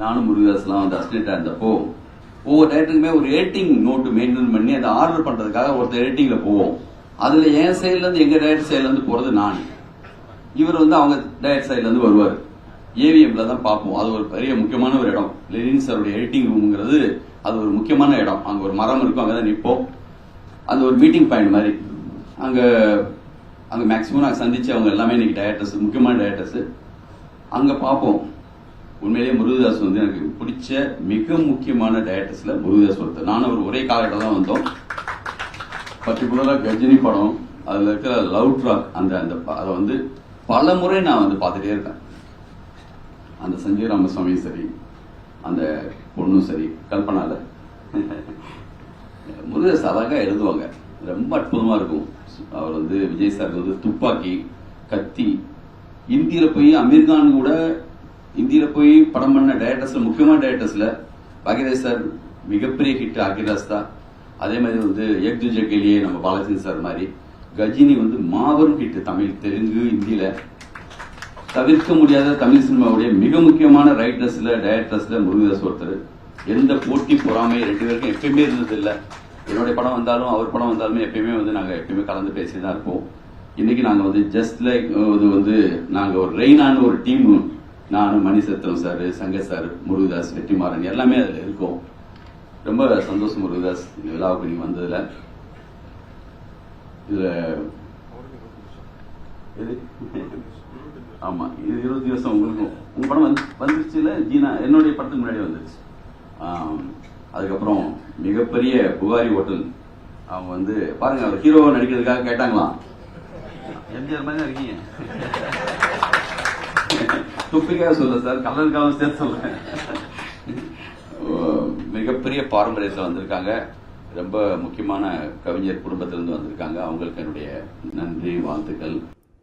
நானும் முருகதாஸ்லாம் வந்து அசிஸ்டண்டா இருந்தப்போ ஒவ்வொரு டைரக்டருக்குமே ஒரு எடிட்டிங் நோட்டு மெயின்டைன் பண்ணி அதை ஆர்டர் பண்றதுக்காக ஒருத்தர் எடிட்டிங்ல போவோம். அதுல என் சைட்ல இருந்து எங்க டைரக்டர் சைட்ல இருந்து போறது நான், இவர் வந்து அவங்க டைரக்டர் சைட்ல இருந்து வருவார். ஏவிஎம்ல தான் பார்ப்போம். அது ஒரு பெரிய முக்கியமான ஒரு இடம். லெனின் சாருடைய எடிட்டிங் ரூம்ங்கிறது அது ஒரு முக்கியமான இடம். அங்க ஒரு மரம் இருக்கும், அங்கதான் நிற்போம். அந்த ஒரு மீட்டிங் பாயிண்ட் மாதிரி. அங்க மேக்சிமம் நாங்கள் சந்திச்சவங்க எல்லாமே இன்னைக்கு டைரக்டர்ஸ், முக்கியமான டைரக்டர்ஸ். அங்க பார்ப்போம். உண்மையிலேயே முருகதாஸ் வந்து எனக்கு பிடிச்ச மிக முக்கியமான டைரக்டர்ஸ்ல முருகதாஸ் ஒருத்தர். நானும் ஒரு ஒரே காலகட்டம் தான் வந்தோம். பர்டிகுலரா கஜினி படம், அதுல இருக்கிற லவ் ட்ராக், அந்த அதை வந்து பல முறை நான் வந்து பார்த்துட்டே இருக்கேன். அந்த சஞ்சய் ராமசாமி சரி, அந்த பொண்ணும் சரி, கல்பனால முருகதாஸ் அழகா எழுதுவாங்க, ரொம்ப அற்புதமா இருக்கும். அவர் வந்து விஜய் சார் வந்து துப்பாக்கி, கத்தி, இந்தியில போய் அமீர்கான் கூட இந்தியில போய் படம் பண்ண டைரக்டர்ஸ்ல முக்கியமான டைரக்டர்ஸ்ல பாக்யராஜ் சார் மிகப்பெரிய ஹிட் ஆகிராஸ்தா. அதே மாதிரி வந்து ஏக் துஜே கே லியே நம்ம பாலாஜி சார் மாதிரி. கஜினி வந்து மாபெரும் ஹிட் தமிழ், தெலுங்கு, இந்தியில. தவிர்க்க முடியாத தமிழ் சினிமாவுடைய மிக முக்கியமான ரைட்டர்ஸ்ல டைரக்டர்ஸ்ல முருகதாஸ் ஒருத்தர். எந்த போட்டி பொறாமை ரெண்டு பேருக்கும் எப்பயுமே இருந்தது இல்லை. என்னுடைய படம் வந்தாலும் அவர் படம் வந்தாலுமே எப்பயுமே வந்து நாங்க எப்பயுமே கலந்து பேசிதான் இருப்போம். இன்னைக்கு நாங்க வந்து ஜஸ்ட் லைக் வந்து நாங்க ஒரு ரெய்னான்னு ஒரு டீம், நானும் மணிசத்திரம் சார், சங்கர் சார், முருகதாஸ், வெற்றிமாறன் எல்லாமே அதுல இருக்கோம். ரொம்ப சந்தோஷம் முருகதாஸ் இந்த விழாவுக்கு நீங்க வந்ததுல. இதுல ஆமா, இது 20 வருஷம் உங்களுக்கும். உங்க படம் வந்துருச்சு இல்ல ஜீனா? என்னுடைய படத்துக்கு முன்னாடி வந்துருச்சு. அதுக்கப்புறம் மிகப்பெரிய புகாரி ஹோட்டல், அவங்க வந்து பாருங்க, அவர் ஹீரோவா நடிக்கிறதுக்காக கேட்டாங்களாம். எம்ஜிஆர் மாதிரி இருக்கீங்க. துப்பிக்காக சொல்ல சார், கலருக்காக சேர்த்து சொல்றேன். மிகப்பெரிய பாரம்பரியத்தில் வந்திருக்காங்க. ரொம்ப முக்கியமான கவிஞர் குடும்பத்திலிருந்து வந்திருக்காங்க. அவங்களுக்கு என்னுடைய நன்றி, வாழ்த்துக்கள்.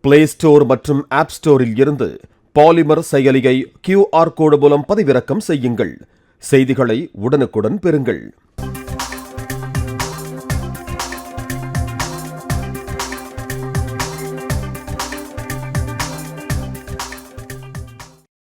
பிளே ஸ்டோர் மற்றும் ஆப் ஸ்டோரில் இருந்து பாலிமர் செயலியை QR கோடு மூலம் பதிவிறக்கம் செய்யுங்கள். செய்திகளை உடனுக்குடன் பெறுங்கள்.